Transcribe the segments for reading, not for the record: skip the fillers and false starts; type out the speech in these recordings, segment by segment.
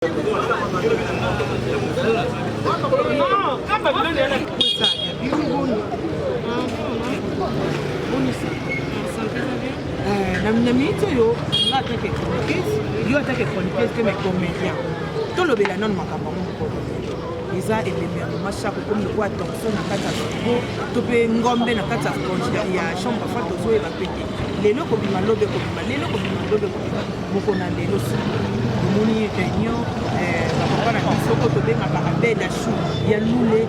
Na minute yo nga attaque chroniqueuse yo attaque chroniqueuse que mes comédiens tout le bela non makamba moko eza ebembe mashako comme le quoi attention na kata ko to pe ngombe na kata ya chambre fa to zo e ba pete lelo ko bima lobe ko bima lelo ko bima lobe ko bima moko na lelo si moni réunion ba papa na soko to be ngaka bela chou ya lule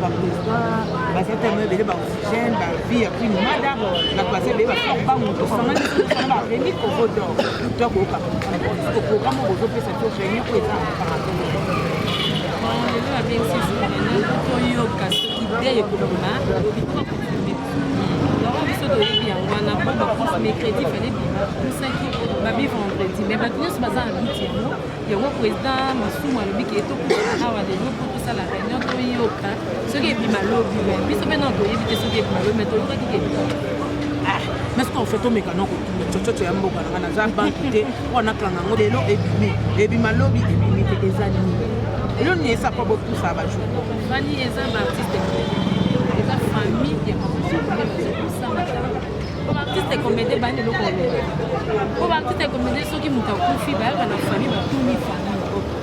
ba président ba sata me bele ba oxygène ba vie ya prime mada na place be ba ba moto sanga ni ba remi ko vodo to ko ka ko programme ko zo pesa to réunion ko eza par rapport lelo avec sisi na to yo kaso idée ekoma biso toyebi yango wana po bakufa mercredi fale bima kusaki babi vendredi mais bato nyonso baza na biti yango président masumu alobi ke tokuaa awa lelo po tosala réunion toyoka soki ebima lobi me biso mpe na toyebi te soki ebima lobi me toyokaki ke mais ce qu'on fait au mécano tchocho ya mboka na naza banki te wana kanga ngo lelo ebima lobi ebimi te ezali lelo ni esa pa beaucoup ça va jouer bani eza ba artiste eza famille ya pour artiste comédie bani loko pour artiste comédie soki muta kufi ba na famille ba tuni famille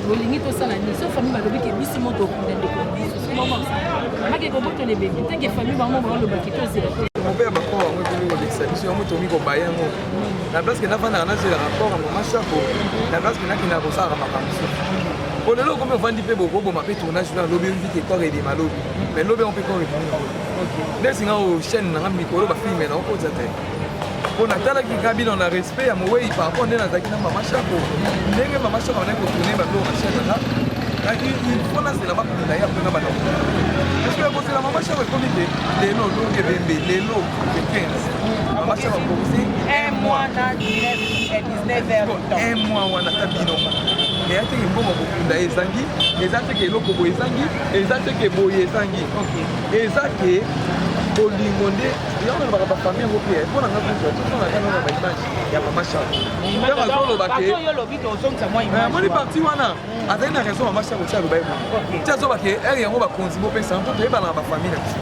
bolingi to sala ni so famille ba lobi ke bisi moto kundende ko biso so mo ça maki ko boto le bébé te ke famille ba mo ba lo ba ki to zela mon père m'a pas envoyé pour l'exception moi to mi ko baye ngo la place que na fana na zela rapport à mon machako la place que na kina ko sara makamso on est là comme on vend du peu beaucoup ma fait tournage dans lobby vite corps et des malobi mais lobby on peut corps et OK des singa au chaîne na micro ba filmer na ko zate on a tala ki kabi dans le respect à moi par rapport à zaki na mama chako ndenge mama chako na ko tourner ba na chaîne là il faut là c'est là bas pour d'ailleurs na ba non est-ce que c'est la mama chako comme dit les no longue bembe les no 15 mama chako ko c'est un mois na 19 heures un mois wana tabino et ate ke mbongo kokunda ezangi eza te ke eloko boye ezangi eza te ke boye ezangi eza ke bolingo nde yango na bafamille yango mpe mpona nga kuza tozonga kaka na baimage ya mama chako ntango azoloba ke moni parti wana azali na raison mama chako ti aloba ye ti azoba ke ere yango bakonzi bopesa mpo toyebana na bafamille na biso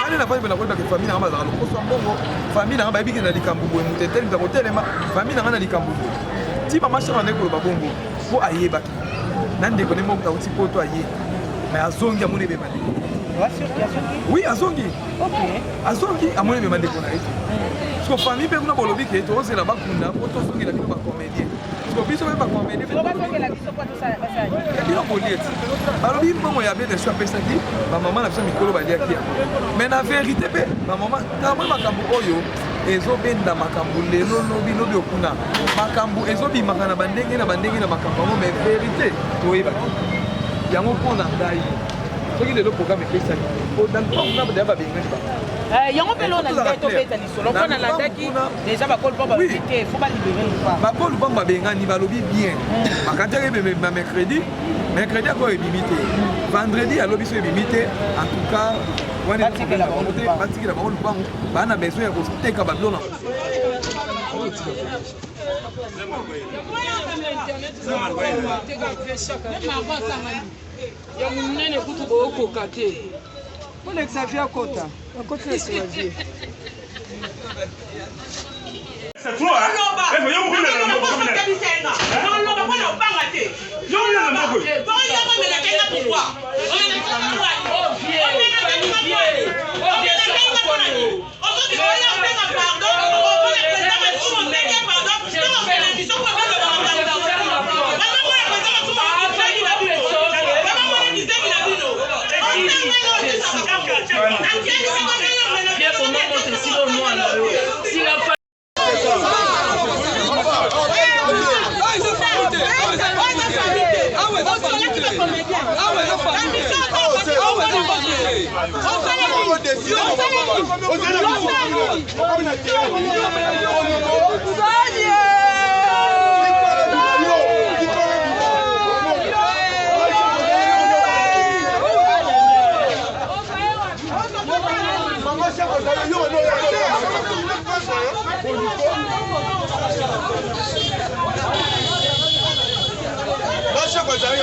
ane na famille nakoyeba ke famille nanga bazala lokoso ya mbongo famille nanga bayebiki na likambo boye moto eteli ntango telema famille nanga na likambo boye ti mama chako ande koloba bongo po ayebaki nandeko nde moko tauti poto aye mais azongi amoni ebema ndeko oui azongi azongi amoni ebema ndeko na ye parceque famille mpe kuna bolobi ke tozela bakunda po tozongela bino bacomédien parceque biso mpe bacomédien biloko lieti balobi mbongo ya bete so apesaki bamama na biso mikolo baliaki yango mais na vérité mpe bamama tamoi makambo oyo ezobenda makambo lelo lobi okuna makambo ezobimaka na bandenge na makambo yango mais vérité toyebaki yango mpona ngai soki lelo programme epesaki odalpona daya babengani yango mpe lona ngai tobeta lisolo mpona landaki déjà bakolo mpo balobi te fo balibere lupa bakolo mpo babengani balobi bien bakantaki ebema mercredi akoyo ebimi te vendredi alobi so ebimi te en tout cas batikela bango lupango baa na besoin ya koteka babilona ya munene kutu boyokoka te mpona xavier akota akoti na soavier c'est trop hein mais yo ko le mo ko le non non ba ko ba ngate yo le mo ko ba yo ko me la kenga pourquoi on est dans la loi oh vieux on est dans la loi oh vieux on veut que on a fait pardon on veut le président mais tout le monde fait pardon non on fait l'édition pour le Não,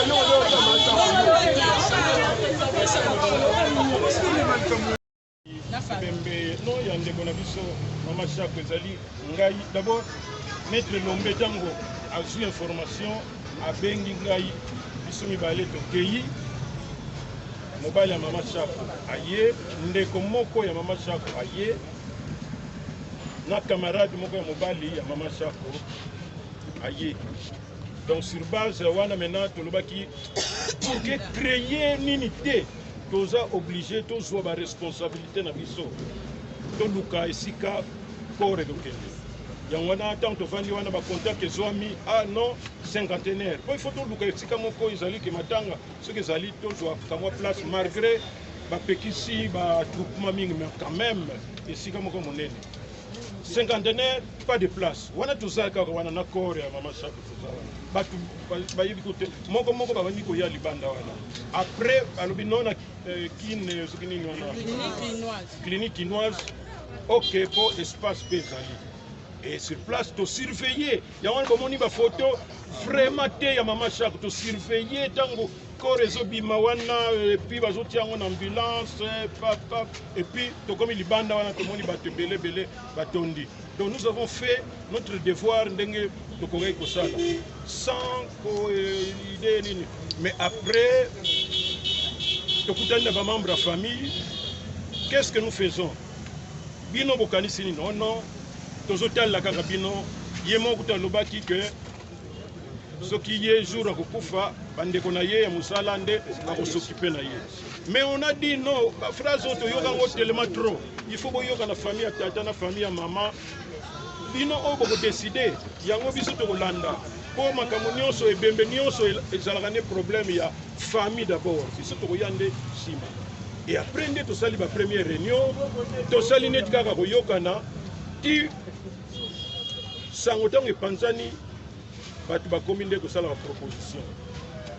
Bembe no ya ndeko na biso mama Chako ezali ngai d'abord maître Lombe tango azwi information abengi ngai biso mibale tokei mobali ya mama Chako aye ndeko moko ya mama Chako aye na camarade moko ya mobali ya mama Chako aye. Donc sur base wana maintenant tolobaki pour que créer une unité toza obligé tozwa ba responsabilité na biso toluka esika kore dokende yango wana tant tovandi wana ba contact ezwami ah non cinquantenaire po il faut toluka esika moko ezali ke matanga soki ezali tozwa kamwa place malgré ba pekisi ba groupement mingi mais quand même esika moko monene cinquantenaire pas de place wana tozali kaka wana na kore ya mama Chako tozala batu bayebi kote moko babandi koya libanda wana après alobi nona kine soki nini wana clinique chinoise ok po espace pe ezali et sur place to surveiller yango bomoni ba photo vraiment te ya mama Chako to surveiller tango corps ezobima wana et puis bazotia yango na ambulance papa et puis tokomi libanda wana tomoni bato belé batondi. Donc nous avons fait notre devoir ndenge tokoki kosala sans idée nini mais après tokutani na ba membre de la famille qu'est-ce que nous faisons bino bokanisi nini non tozotala kaka bino ye moko talobaki que soki ye jour akokufa bandeko na ye ya mosala nde akosoccupe na ye mais on a dit non phrase oyo toyoka ngo tellement trop il faut boyoka na famille ya tata na famille ya mama bino oyo bokodeside yango biso tokolanda mpo makambo nyonso ebembe nyonso ezalaka nde problème ya famille d'abord biso tokoya nde nsima et après nde tosali ba première réunion tosali neti kaka koyokana ti sango ntango epanzani bato bakomi nde kosala ba proposition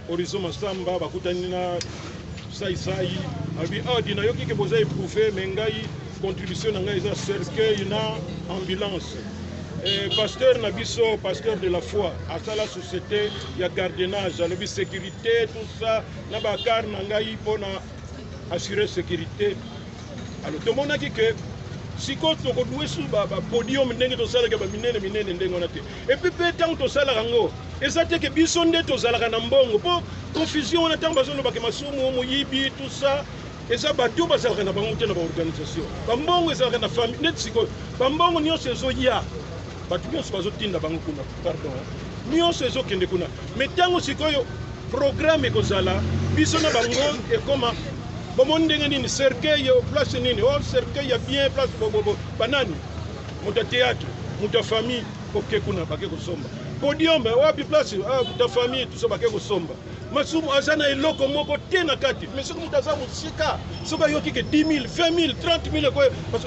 Horizon Masamba bakutani na sai abi adi na yoki ke boza éprouver mais ngai contribution na ngai eza cercueil na ambulance pasteur na biso pasteur de la foi asala société ya gardiennage alobi sécurité tout ça na bakar na ngai mpona assurer sécurité alors tomonaki ke siko tokodue su bapodium ndenge tosalaka baminene ndenge wana te epuis mpe ntango tosalaka yango eza te ke biso nde tozalaka na mbongo mpo confusion wana ntango bazolobaka masumu moyibi tout ça eza bato bazalaka na bango te na baorganisation bambongo ezalaka na famille neti sikoyo bambongo nyonso ezoya bato nyonso bazotinda bango kuna pardon nyonso ezokende kuna mais ntango sikoyo programme ekozala biso na bango ekoma bomoni ndenge nini cercueil place nini cercueil ya bien place banani muta théâtre muta famille oke kuna bake kosomba podium wapi place muta famille tout ça bake kosomba masumu azana eloko moko te na kati mais soki muta za musika soki ayoki ke 10 000 20 000 30 000 ko parce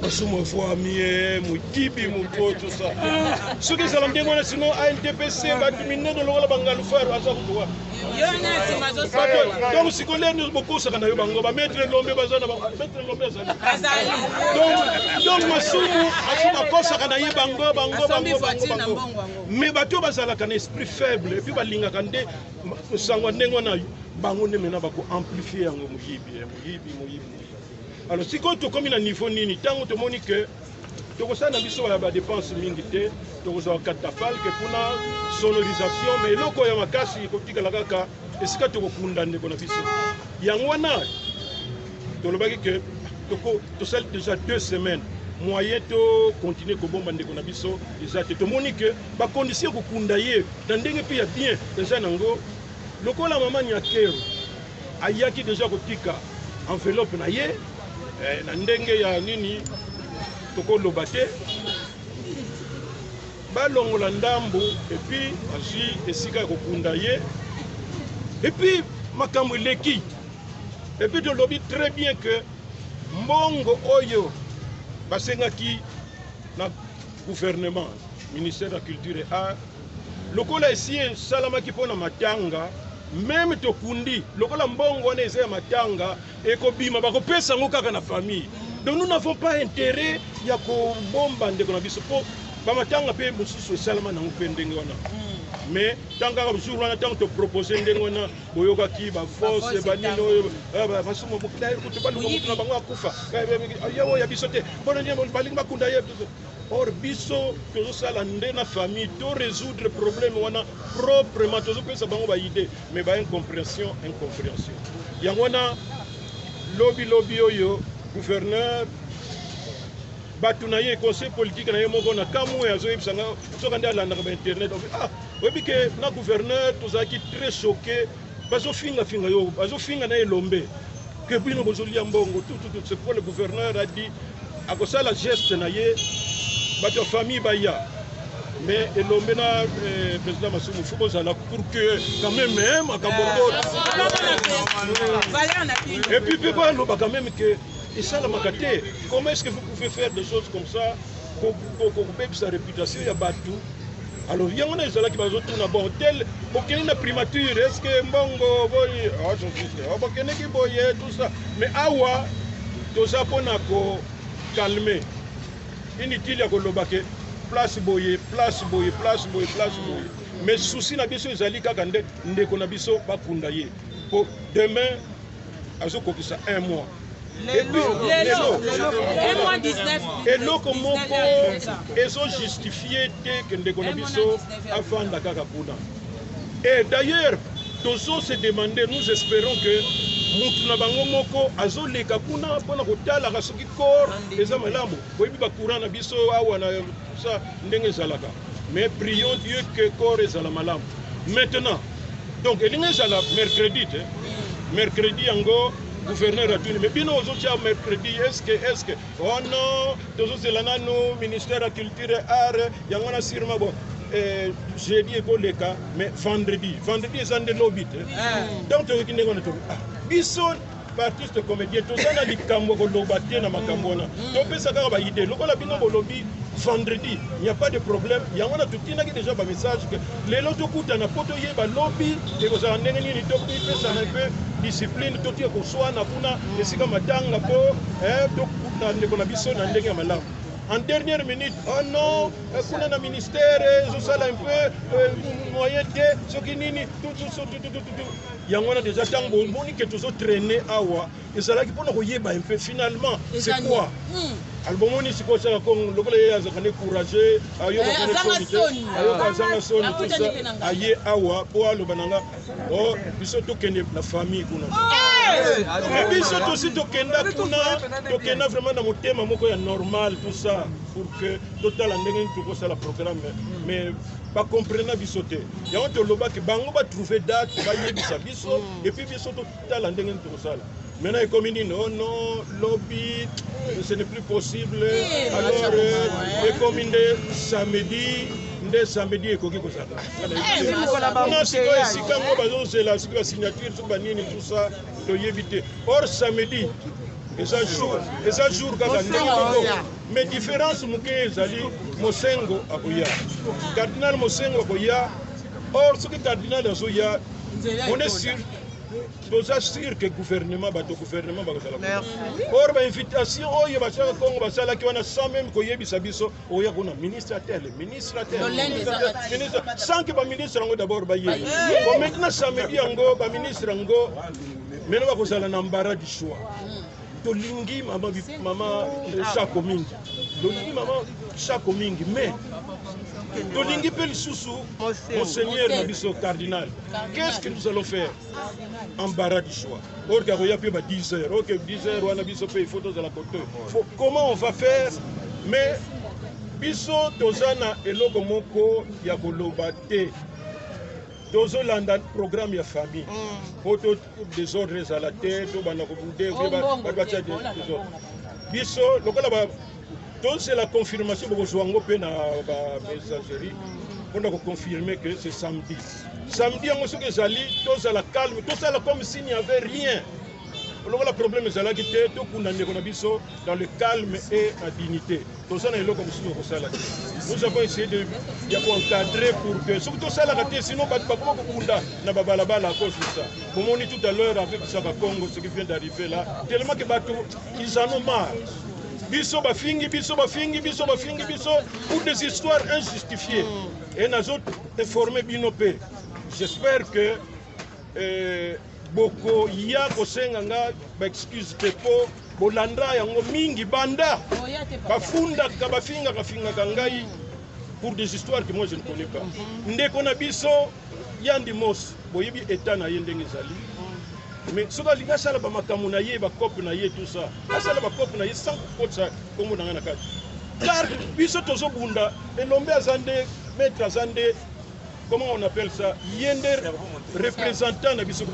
masumu famille mukibi muto tout ça soki ezala ndenge wana sinon ANTPC bato minene lokola bangalufaro aza kutoa donc si kolé nous beaucoup ça na yo bango ba mettre Lombe bazana ba mettre Lombe azali donc masumu asuma kosa kana ye bango mais bato bazala kana esprit faible et puis balinga kande sango ndenge na bango ne mena ba ko amplifier yango muyibi alors si ko to comme na niveau nini tango to moni que tokosala biso ya ba dépense mingi te tokozwa katafal ke puna sonorisation mais loko ya makasi kotikala kaka esika tokokunda ndeko na biso yango wana tolobaki ke tosali déjà 2 semaines moyen to continuer kobomba ndeko na biso eza te tomoni ke bacondition kokunda ye na ndenge mpe ya bien eza nango lokola mama Nyakero ayaki déjà kotika enveloppe na ye na ndenge ya nini tokoloba te balongola ndambo epuis azwi esika ya kokunda ye epuis makambo eleki epuis tolobi très bien que mbongo oyo basengaki na gouvernement ministère de la culture et art lokola esi esalamaki mpona matanga même tokundi lokola mbongo wana eza ya matanga ekobima bakopesa yango kaka na famille. Donc nous n'avons pas intérêt ya kobomba ndeko na biso po bamatanga pe mosusu esalama nango pe ndenge wana mais tant que jour wana tant to proposer ndenge wana boyoka ki ba force ba nino ba sumo bukdai ko to balu ko bango akufa yawo ya bisote bona ndemo balingi bakunda ye or biso tozo sala nde na famille to résoudre problème wana proprement tozo pesa bango ba idée mais ba incompréhension yango wana lobby oyo gouverneur batu na ye conseil politique na ye moko na kamu ya zoyebisa nga soka nde alandaka ba internet oyebi ke na gouverneur tozalaki très choqué bazofinga yo bazofinga na elombe ke bino bozolia mbongo tout c'est pour le gouverneur a dit akosala geste na ye bato ya famille baya mais elombe na président Masumu faut bozala pour que quand même makambo et puis peut pas loba quand même que et ça la makate comment est-ce que vous pouvez faire des choses comme ça pour sa réputation ya batu alors yango na ezala ki bazotuna bon tel bokeni na primature est-ce que mbongo boy bokeni ki boye tout ça mais awa toza pona ko calmer inutile ya koloba ke place boye mais souci na biso ezali kaka nde ndeko na biso bakunda ye pour demain azokokisa 1 mois eloko moko ezojustifie te ke ndeko na biso afanda kaka kuna et d'ailleurs tozo se demander nous espérons que mutu na bango moko azoleka kuna mpona kotalaka soki corps eza malamu oyebi bacourant na biso awa na sa ndenge ezalaka mais prions Dieu que corps ezala malamu maintenant donc elingi ezala mercredi yango gouverneur atuni mais bino ozotia mercredi est-ce que oh non tozozela nano ministère ya culture et art yango na sûrement bon jeudi ekoleka mais vendredi eza nde lobi te donc toyoki ndenge wana biso baartiste comédien toza na likambo koloba te na makambo wana topesa kaka baide lokola bino bolobi vendredi il n'y a pas de problème yango wana totinaki déjà bamessage ke lelo tokutana po toyeba lobi ekozala ndenge nini topesana mpe discipline totie koswana kuna esika matanga po tokutana ndeko na biso na ndenge ya malamu. En dernière minute, oh non, kuna na ministère, ezosala un peu moyen te, soki nini, tout. Yango na déjà tango moni que tozo traîner awa, ezalaki pona koyeba un peu finalement, c'est quoi? Albumoni siko sala kong lokola ye azakane courageux, ayo bazanga soni tout ça, aye awa po alobananga, oh biso to kende na famille kuna. Mais biso to si to kenda kuna, vraiment na motema moko ya normal tout ça pour que total ndenge to sala programme mais pas comprendre biso te. Ya on to loba ke bango ba trouver date, ba yebisa biso et puis biso total ndenge to sala. Maintenant, comme il dit non, lobby, ce n'est plus possible. Alors, et comme il dit samedi, et quoi que ça. On a signature, signature, tout ça, de éviter. Or, samedi, et ça jour, mais différence, Mosengo Akoya. Cardinal Mosengo Akoya. Or, ce que cardinal Azoya, on est sûr. Nous assurons que le gouvernement va faire. Or, l'invitation, sans même qu'il y ait un ministre à tel, sans que le ministre d'abord maintenant, samedi, le ministre maintenant, il y a un embarras du choix. Tolingi maman chaque mingi mais tolingi pe lisusu monseigneur nabiso cardinal qu'est-ce que nous allons faire? Embarras du choix. Or ka ya pe ba 10 heures. OK 10 heures wana biso pe photos de la côté. Comment on va faire? Mais biso tozana eloko moko ya koloba te. Tozolanda programme ya famille. Photo désordres à la tête, bana ko bude ba désordre. Biso lokola ba c'est la confirmation de Zouango pe na ba messagerie. On a confirmé que c'est samedi. Samedi on se que zali, tous à la calme, tous à la comme s'il n'y avait rien. Le problème est là qui était tout biso dans le calme et la dignité. Tout ça est là comme si nous avons essayé de encadrer pour que surtout ça la raté sinon pas kunda na babalabala à cause de ça. Comme on dit tout à l'heure avec Saba Congo ce qui vient d'arriver là, tellement que ils en ont marre. biso bafingi biso pour des histoires injustifiées. Et nous autres informé bino pe. J'espère que boko ya kosenga nga ba excuse te po bolanda yango mingi banda bafunda kabafinga kangai pour des histoires que moi je ne connais pas. Ndeko na biso yandi mos boyebi état na yendenge zali. Mais soka linga sala ba makamu na ye ba cop na ye tout ça. Asala ba cop na ye sans kotsa komo na ngana kati. Car biso tozo bunda elombe azande maître azande comment on appelle ça yende représentant na biso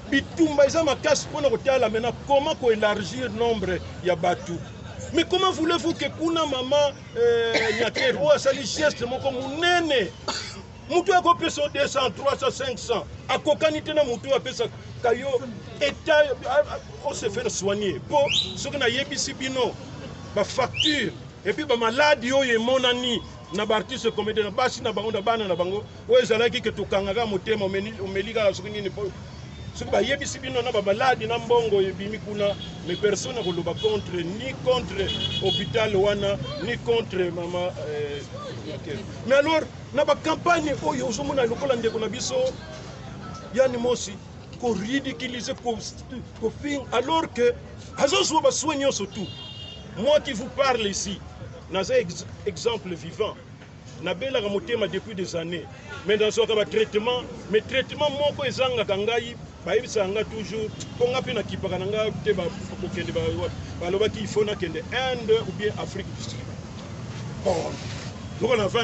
bitumba eza makasi pona kotala maintenant comment ko élargir nombre ya batu. Mais comment voulez-vous que kuna mama nyakero o asali geste moko munene mutu akopeso 200 300 500 akokani na mutu apesa kayo état on se faire soigner pour ce que na yebisi bino ba facture et puis ba maladie oyo monani na artiste comédien na basi na bango na bana na bango oyo ezalaki ke tukangaka motema omelika soki nini ce que yebisi bino na ba maladie na mbongo ebimi kuna mais personne ne koloba contre ni contre hôpital wana ni contre mama mais alors na ba campagne oyo ozomona lokola ndeko na biso yani mosi ko ridiculiser ko fin alors que azozo ba soignant surtout moi qui vous parle ici dans un exemple vivant nabela ka motema depuis des années mais dans ce cas traitement mais traitement moko ezanga kangai bayebisa nga toujours ponga pe na kipaka nga te ba kokende ba loba ki faut na kende Inde ou bien Afrique du Sud. Bon donc on a fait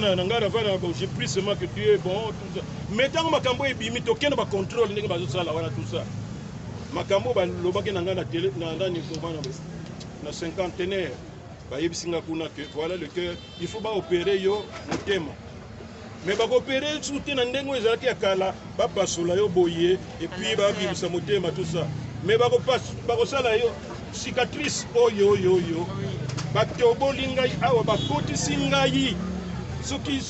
j'ai pris ce que tu es bon tout ça mais tant makambo ebimi to kende ba contrôle ndenge ba sala wana tout ça makambo ba loba ke nga na télé na ndani ko bana na cinquantenaire bayebisinga kuna que voilà le cœur il faut pas opérer yo motema mais ba opérer soute na ndengo ezalaki ya kala ba pasola yo boye et puis ba bimisa motema tout ça mais ba ko sala yo cicatrice oyo ba toboli ngai awa ba kotisi ngai soki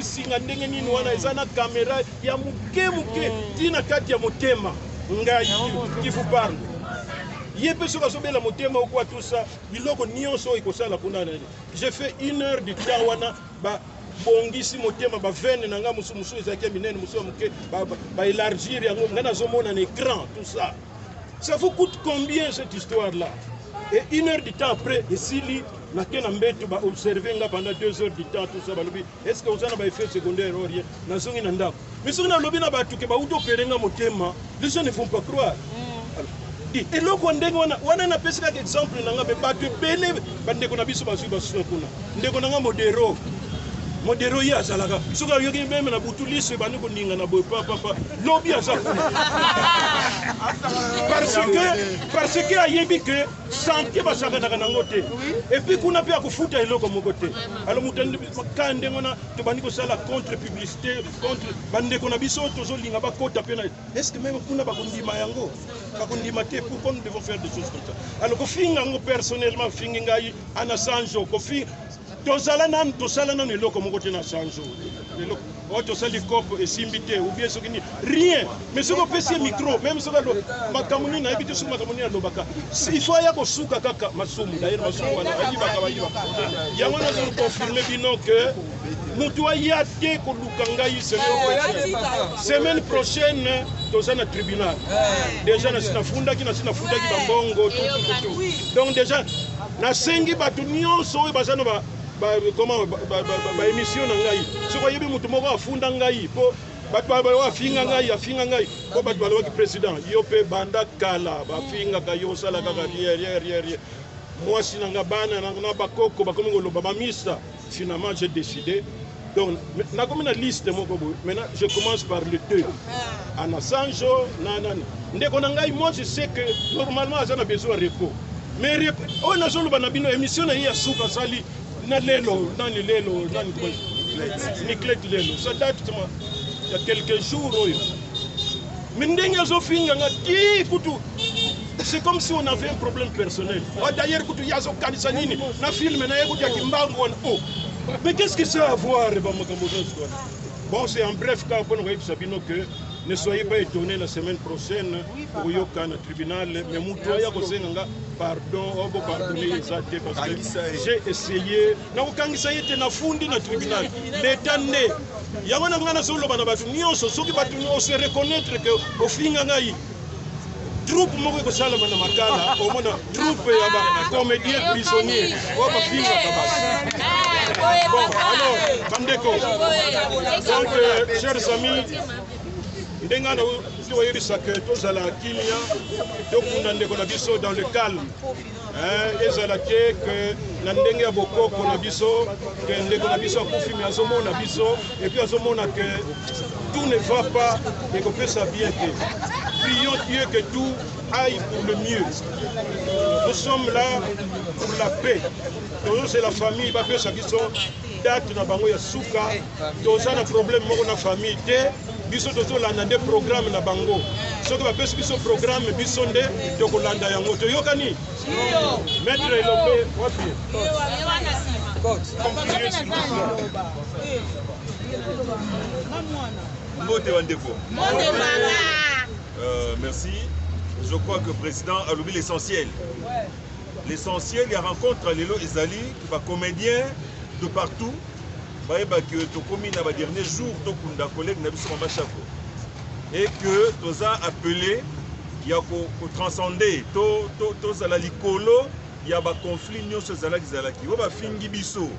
singa ndenge nini wana ezana caméra ya muke tina kati ya motema ngai qui vous parle yebe soka sobela motema ou quoi tout ça biloko nyonso ikosala kuna na j'ai fait 1 heure de temps wana ba bongisi motema ba veine nanga musu ezaki minene musu muke ba élargir yango ngana zomona na écran tout ça ça vous coûte combien cette histoire là et 1 heure de temps après esili na kena mbeto ba observer nga pendant 2 heures de temps tout ça balobi est-ce que osana ba effet secondaire ou rien na zongi na ndako mais soki na lobi na batu ke ba uto perenga motema les gens ne vont pas croire. Et là, on a un exemple, on a un modero ya zalaka soka yoki même na butulise bani ko ninga na boy papa lobby azakuna parce que ayebi que santé basaka na ngote et puis kuna pe akufuta eloko mokote alors mutandi kande ngona to bani ko sala contre publicité contre bande ko na biso tozo linga ba kota pe na est-ce que même kuna bakundima yango bakundima te pourquoi nous devons faire des choses comme ça alors ko finga ngo personnellement finga ngai ana sanjo ko fi tosala nan eloko moko te na sanjo eloko oto sali kopo esimbite ou bien sokini rien mais soko pesi micro même soko makamuni na ebite soko makamuni na lobaka il faut ya ko suka kaka masumu d'ailleurs masumu wana ayiba yango na zo confirmer bino que mutu ya te ko lukangai semaine prochaine tozana tribunal déjà na sinafunda ki bambongo tout donc déjà na sengi batu nyonso oyo bazana comment émission na ngai soko yebi mutu moko afunda ngai po bato afinga ngai po bato balobaki président yo pe banda kala bafinga kayo sala kaka rien moi sinanga bana na bakoko bakomi ngoloba bamisa finalement j'ai décidé donc na comme na liste moko boy maintenant je commence par le 2 ana sanjo nanani ndeko na ngai moi je sais que normalement azana besoin de repos mais on a solo bana bino émission na ya suka sali na lelo nani Niclet lelo ça date il y a quelques jours oyo mindenge zo finga ngati kutu c'est comme si on avait un problème personnel d'ailleurs kutu yazo kanisa nini na film na yekuti ya kimbango oh mais qu'est-ce que ça a à voir bon c'est en bref cas pour nous sabino que Ne soyez pas étonnés la semaine prochaine pour yoka na tribunal, mais Moutoya Kosenanga, pardon, oh bon pardonnez les athées parce que j'ai essayé. Na okangisa yete na fundi na tribunal. L'État né. Yangona ngana solo bana batu nyonso soki batu on se reconnaître que au finga ngai. Troupe moko ko sala bana makala, au mona troupe ya ba comédien prisonnier. O ba finga kabasi. Bon, alors, Bandeko. Donc, chers amis, ndengana toyebisa ke tozala kimia tokunda ndeko na biso dans le calme ezala te ke na ndenge ya bokoko na biso ke ndeko na biso akufi mais azomona biso et puis azomona que tout ne va pas et kopesa bien te. Prions Dieu que tout aille pour le mieux. Nous sommes là pour la paix. Nous c'est la famille bapesa biso date na bango ya suka tozana problème moko na famille te. Biso tozolanda nde programme na bango soki bapesi biso programme biso nde tokolanda yango toyokani maître Elombe wapi Mbote Wandeko. Merci. Je crois que le président a oublié l'essentiel. L'essentiel, il y a rencontre à Lelo Ezali, qui va comédien de partout. Que tu commis dans le dernier jour, tu as collègue et que tu as appelé, il y a transcender, tu as l'icolo, il y a un conflit, nous sommes zalaki, il y a un fingi biso,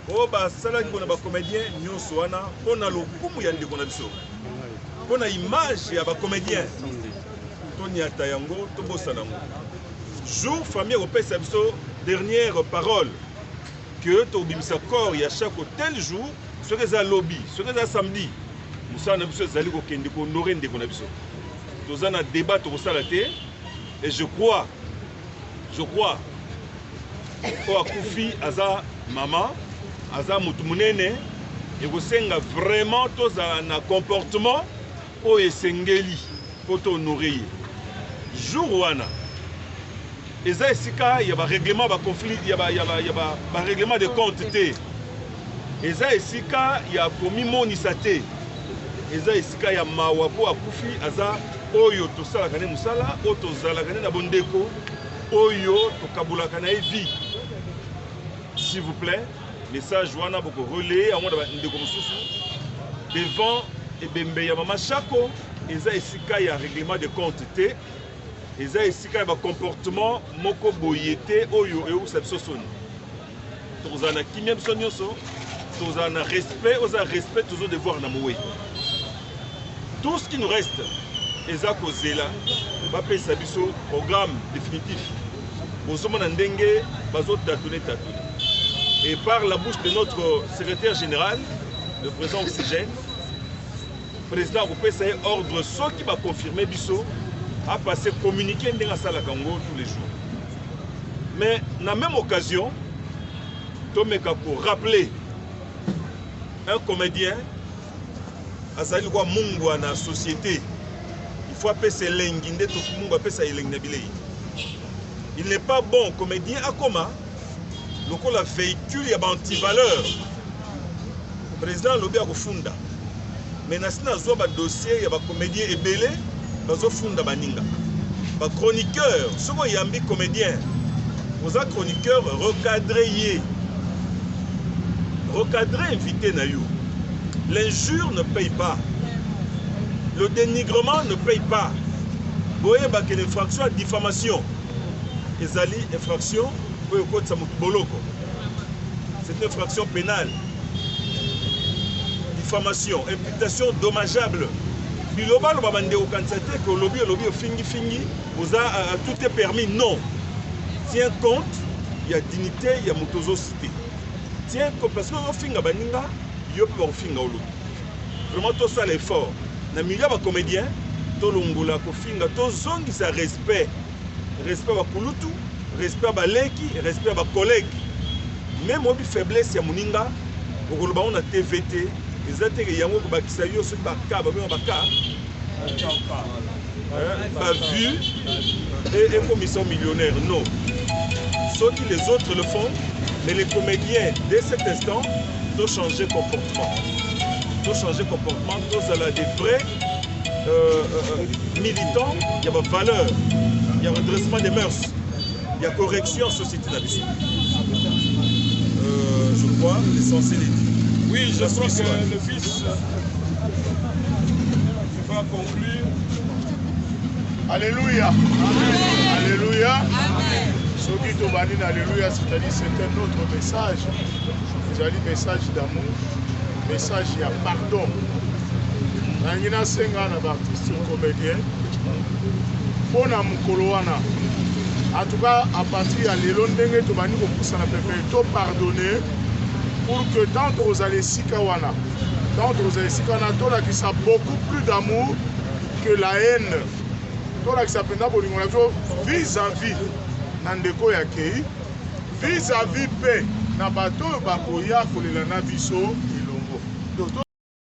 il y a un comédien, nous sommes on a le coup, il y a une image, il y a un comédien, Tony Atayango, Tobo Sanango. Jour, famille européenne, c'est dernière parole. Que tu as corps, il y a chaque tel jour, ce que c'est lobby, ce que c'est samedi, nous sommes allés au Kendiko, nous avons nous avons un débat sur et je crois, au Koufi, Aza Maman, Aza Moutmounene, et vous savez vraiment tous un comportement au Esengeli, pour te nourrir. Jour où et ça, il y a un règlement de conflit, il y a un règlement de compte. Et ça, il y a commis monisate. Et ça, il y a mawapo à Koufi, Aza, Oyo, to salakane musala, Oto salakane na bondeko, Oyo, to kabulakane vie. S'il vous plaît, message wana beaucoup relais, à moi de devant et Bembe Yamama Chako, et ça, il y a un règlement de compte. Et ça, ici, il y a un comportement moko boyete oyo et où ça se sonne. Tous en a qui même son yoso, tous en a respect, aux a respect toujours devoir namoué. Tout ce qui nous reste, et ça causé là, va payer sa biso programme définitif. Au sommet d'Andenge, bazo tatoune. Et par la bouche de notre secrétaire général, le président Oxygène, le président européen, ça est ordre ce qui va confirmer biso. A passé communiquer dans la salle à Congo tous les jours. Mais dans la même occasion, Tomeka pour rappeler un comédien, à sa loi Mungwa dans la société, il faut appeler ses lenguinde, tout le monde appelle ça lenguinabile. Il n'est pas bon comédien à comment le la véhicule, il y a un anti-valeur. Le président Lobi a refunda. Mais dans ce dossier, il y a un comédien ébélé. Bazofunda baninga ba chroniqueur soko yambi comédien vous a chroniqueur recadré invité na yo. L'injure ne paye pas, le dénigrement ne paye pas. Boye ba que l'infraction à diffamation ezali infraction boye ko tsa boloko, c'est une infraction pénale. Diffamation, imputation dommageable. Biloba le babande au candidaté que lobby fingi tout est permis. Non. Tiens compte, il y a dignité, il y a motozosité. Tiens compte parce que on finga baninga, yo peut on finga au lobby. Vraiment tout ça l'effort. Na milieu ba comédien, to longola ko finga to zongi ça respect. Respect ba kulutu, respect ba leki, respect ba collègue. Même obi faiblesse ya muninga, okoloba on a TVT. Les intérêts yango ko bakisa yo so baka ba vu et commission millionnaire non. Sauf que les autres le font, mais les comédiens dès cet instant doivent changer comportement. Doivent changer comportement, tous à la des vrais militant, il y a valeur, il y a redressement des mœurs, il y a correction en société d'habitude. Je crois l'essentiel est dit. Oui, je crois que le fils va conclure. Alléluia. Amen. Alléluia. Amen. Soki tobani na Alléluia, c'est-à-dire c'est un autre message. C'est un message d'amour, message de pardon. Nangina senga na artiste comédien. Pona mukolo wana. En tout cas, à partir de lelo ndenge tobani ko poussana pepe to pardonner pour que tant aux alesika wana, tant aux alesika wana to la qui ça beaucoup plus d'amour que la haine. To la qui ça penda bolingo na vis-à-vis na ndeko ya kei, vis-à-vis pe na bato bakoya kolela na biso ilongo.